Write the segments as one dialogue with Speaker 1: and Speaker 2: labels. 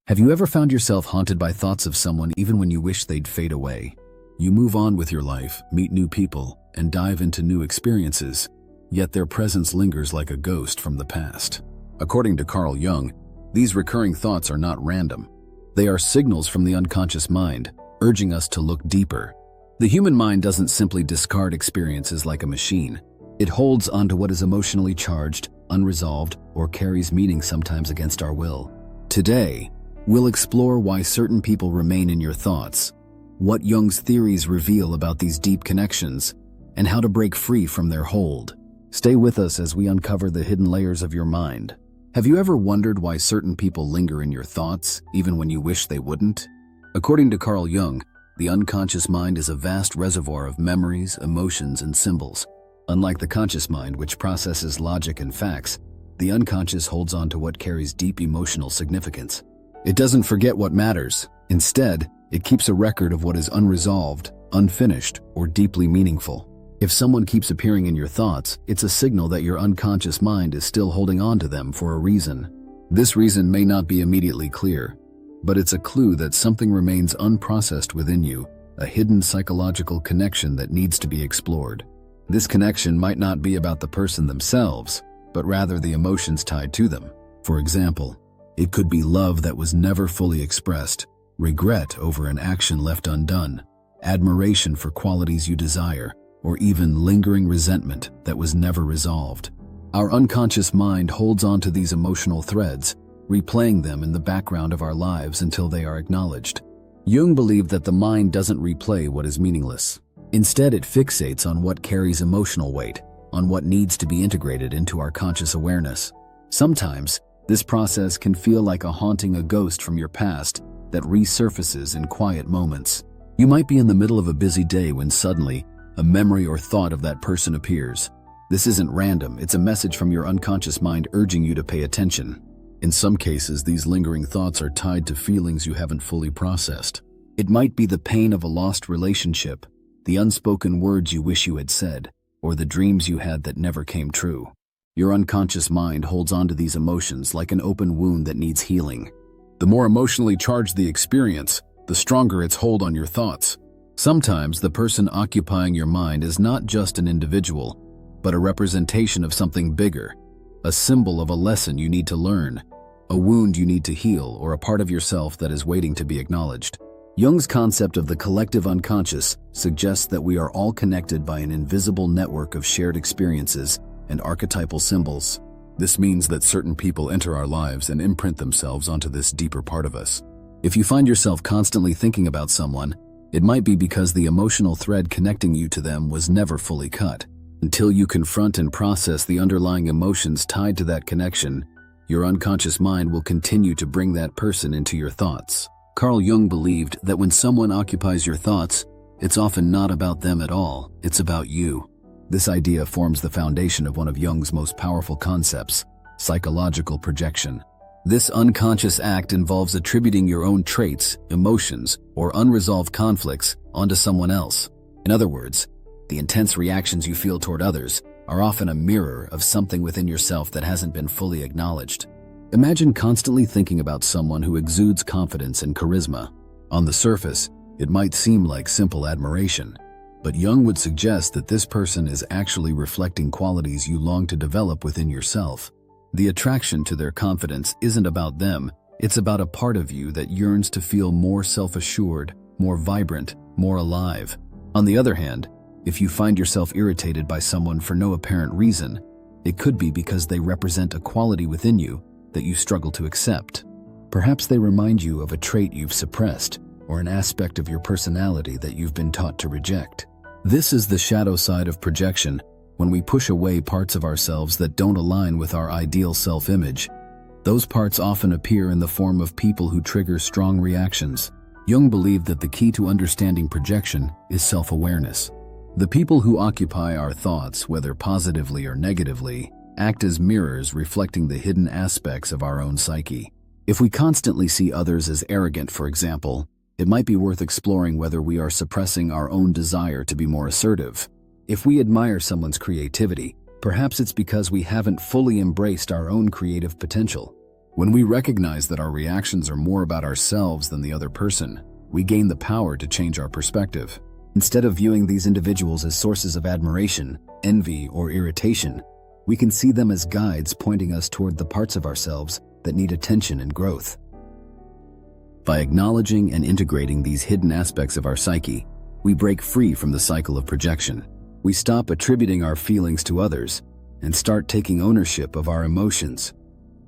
Speaker 1: Have you ever found yourself haunted by thoughts of someone even when you wish they'd fade away? You move on with your life, meet new people, and dive into new experiences, yet their presence lingers like a ghost from the past. According to Carl Jung, these recurring thoughts are not random. They are signals from the unconscious mind, urging us to look deeper. The human mind doesn't simply discard experiences like a machine. It holds onto what is emotionally charged, unresolved, or carries meaning sometimes against our will. Today, we'll explore why certain people remain in your thoughts, what Jung's theories reveal about these deep connections, and how to break free from their hold. Stay with us as we uncover the hidden layers of your mind. Have you ever wondered why certain people linger in your thoughts, even when you wish they wouldn't? According to Carl Jung, the unconscious mind is a vast reservoir of memories, emotions, and symbols. Unlike the conscious mind, which processes logic and facts, the unconscious holds on to what carries deep emotional significance. It doesn't forget what matters. Instead, it keeps a record of what is unresolved, unfinished, or deeply meaningful. If someone keeps appearing in your thoughts, it's a signal that your unconscious mind is still holding on to them for a reason. This reason may not be immediately clear, but it's a clue that something remains unprocessed within you, a hidden psychological connection that needs to be explored. This connection might not be about the person themselves, but rather the emotions tied to them. For example, it could be love that was never fully expressed, regret over an action left undone, admiration for qualities you desire, or even lingering resentment that was never resolved. Our unconscious mind holds on to these emotional threads, replaying them in the background of our lives until they are acknowledged. Jung believed that the mind doesn't replay what is meaningless. Instead, it fixates on what carries emotional weight, on what needs to be integrated into our conscious awareness. Sometimes, this process can feel like haunting a ghost from your past that resurfaces in quiet moments. You might be in the middle of a busy day when suddenly, a memory or thought of that person appears. This isn't random, it's a message from your unconscious mind urging you to pay attention. In some cases, these lingering thoughts are tied to feelings you haven't fully processed. It might be the pain of a lost relationship, the unspoken words you wish you had said, or the dreams you had that never came true. Your unconscious mind holds on to these emotions like an open wound that needs healing. The more emotionally charged the experience, the stronger its hold on your thoughts. Sometimes the person occupying your mind is not just an individual, but a representation of something bigger, a symbol of a lesson you need to learn, a wound you need to heal, or a part of yourself that is waiting to be acknowledged. Jung's concept of the collective unconscious suggests that we are all connected by an invisible network of shared experiences and archetypal symbols. This means that certain people enter our lives and imprint themselves onto this deeper part of us. If you find yourself constantly thinking about someone, it might be because the emotional thread connecting you to them was never fully cut. Until you confront and process the underlying emotions tied to that connection, your unconscious mind will continue to bring that person into your thoughts. Carl Jung believed that when someone occupies your thoughts, it's often not about them at all, it's about you. This idea forms the foundation of one of Jung's most powerful concepts, psychological projection. This unconscious act involves attributing your own traits, emotions, or unresolved conflicts onto someone else. In other words, the intense reactions you feel toward others are often a mirror of something within yourself that hasn't been fully acknowledged. Imagine constantly thinking about someone who exudes confidence and charisma. On the surface, it might seem like simple admiration, but Jung would suggest that this person is actually reflecting qualities you long to develop within yourself. The attraction to their confidence isn't about them, it's about a part of you that yearns to feel more self-assured, more vibrant, more alive. On the other hand, if you find yourself irritated by someone for no apparent reason, it could be because they represent a quality within you that you struggle to accept. Perhaps they remind you of a trait you've suppressed, or an aspect of your personality that you've been taught to reject. This is the shadow side of projection, when we push away parts of ourselves that don't align with our ideal self-image. Those parts often appear in the form of people who trigger strong reactions. Jung believed that the key to understanding projection is self-awareness. The people who occupy our thoughts, whether positively or negatively, act as mirrors reflecting the hidden aspects of our own psyche. If we constantly see others as arrogant, for example, it might be worth exploring whether we are suppressing our own desire to be more assertive. If we admire someone's creativity, perhaps it's because we haven't fully embraced our own creative potential. When we recognize that our reactions are more about ourselves than the other person, we gain the power to change our perspective. Instead of viewing these individuals as sources of admiration, envy, or irritation, we can see them as guides pointing us toward the parts of ourselves that need attention and growth. By acknowledging and integrating these hidden aspects of our psyche, we break free from the cycle of projection. We stop attributing our feelings to others and start taking ownership of our emotions,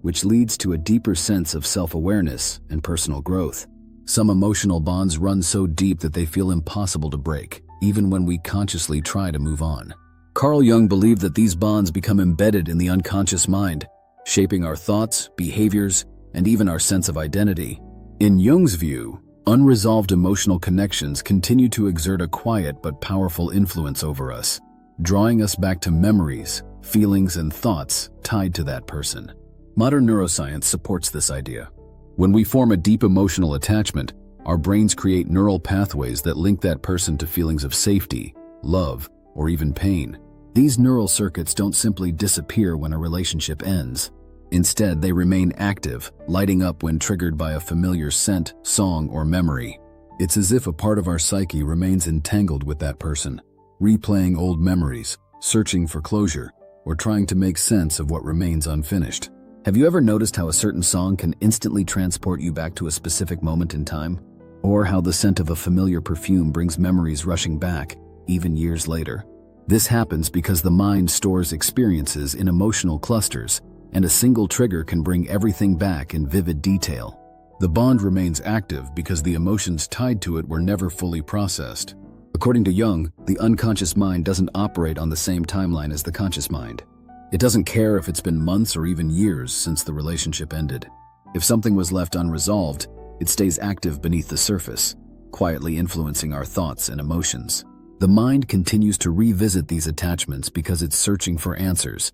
Speaker 1: which leads to a deeper sense of self-awareness and personal growth. Some emotional bonds run so deep that they feel impossible to break, even when we consciously try to move on. Carl Jung believed that these bonds become embedded in the unconscious mind, shaping our thoughts, behaviors, and even our sense of identity. In Jung's view, unresolved emotional connections continue to exert a quiet but powerful influence over us, drawing us back to memories, feelings, and thoughts tied to that person. Modern neuroscience supports this idea. When we form a deep emotional attachment, our brains create neural pathways that link that person to feelings of safety, love, or even pain. These neural circuits don't simply disappear when a relationship ends. Instead, they remain active, lighting up when triggered by a familiar scent, song, or memory. It's as if a part of our psyche remains entangled with that person, replaying old memories, searching for closure, or trying to make sense of what remains unfinished. Have you ever noticed how a certain song can instantly transport you back to a specific moment in time? Or how the scent of a familiar perfume brings memories rushing back, even years later? This happens because the mind stores experiences in emotional clusters, and a single trigger can bring everything back in vivid detail. The bond remains active because the emotions tied to it were never fully processed. According to Jung, the unconscious mind doesn't operate on the same timeline as the conscious mind. It doesn't care if it's been months or even years since the relationship ended. If something was left unresolved, it stays active beneath the surface, quietly influencing our thoughts and emotions. The mind continues to revisit these attachments because it's searching for answers,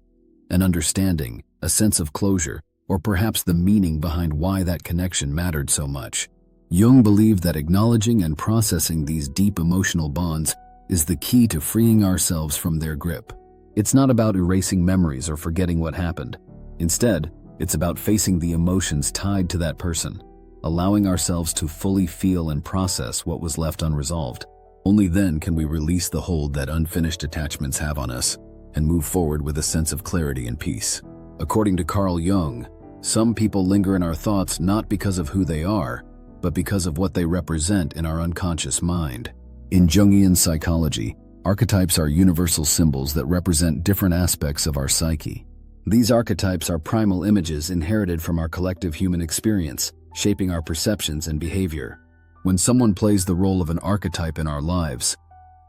Speaker 1: an understanding, a sense of closure, or perhaps the meaning behind why that connection mattered so much. Jung believed that acknowledging and processing these deep emotional bonds is the key to freeing ourselves from their grip. It's not about erasing memories or forgetting what happened. Instead, it's about facing the emotions tied to that person, allowing ourselves to fully feel and process what was left unresolved. Only then can we release the hold that unfinished attachments have on us and move forward with a sense of clarity and peace. According to Carl Jung, some people linger in our thoughts not because of who they are, but because of what they represent in our unconscious mind. In Jungian psychology, archetypes are universal symbols that represent different aspects of our psyche. These archetypes are primal images inherited from our collective human experience, shaping our perceptions and behavior. When someone plays the role of an archetype in our lives,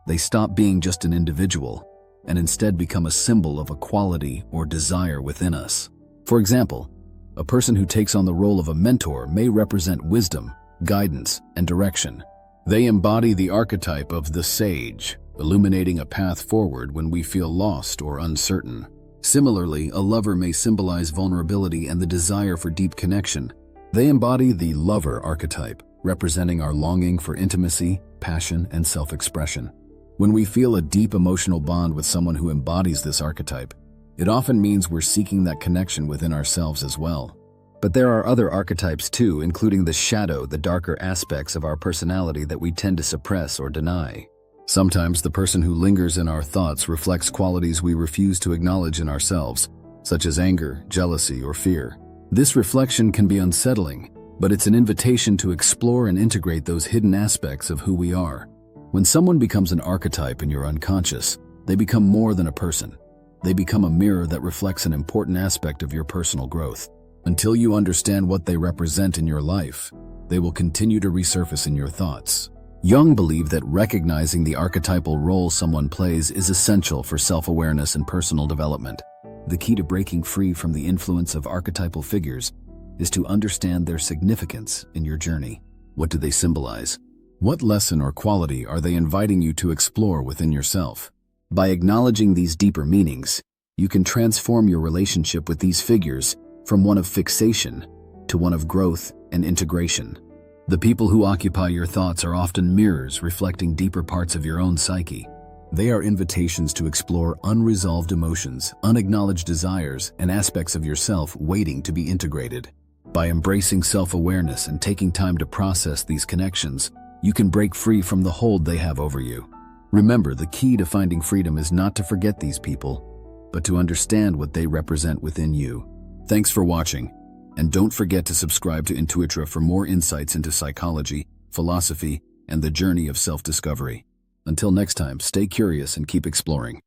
Speaker 1: they stop being just an individual and instead become a symbol of a quality or desire within us. For example, a person who takes on the role of a mentor may represent wisdom, guidance, and direction. They embody the archetype of the sage, illuminating a path forward when we feel lost or uncertain. Similarly, a lover may symbolize vulnerability and the desire for deep connection. They embody the lover archetype, representing our longing for intimacy, passion, and self-expression. When we feel a deep emotional bond with someone who embodies this archetype, it often means we're seeking that connection within ourselves as well. But there are other archetypes too, including the shadow, the darker aspects of our personality that we tend to suppress or deny. Sometimes the person who lingers in our thoughts reflects qualities we refuse to acknowledge in ourselves, such as anger, jealousy, or fear. This reflection can be unsettling, but it's an invitation to explore and integrate those hidden aspects of who we are. When someone becomes an archetype in your unconscious, they become more than a person. They become a mirror that reflects an important aspect of your personal growth. Until you understand what they represent in your life, they will continue to resurface in your thoughts. Jung believed that recognizing the archetypal role someone plays is essential for self-awareness and personal development. The key to breaking free from the influence of archetypal figures is to understand their significance in your journey. What do they symbolize? What lesson or quality are they inviting you to explore within yourself? By acknowledging these deeper meanings, you can transform your relationship with these figures from one of fixation to one of growth and integration. The people who occupy your thoughts are often mirrors reflecting deeper parts of your own psyche. They are invitations to explore unresolved emotions, unacknowledged desires, and aspects of yourself waiting to be integrated. By embracing self-awareness and taking time to process these connections, you can break free from the hold they have over you. Remember, the key to finding freedom is not to forget these people, but to understand what they represent within you. Thanks for watching, and don't forget to subscribe to Intuitra for more insights into psychology, philosophy, and the journey of self-discovery. Until next time, stay curious and keep exploring.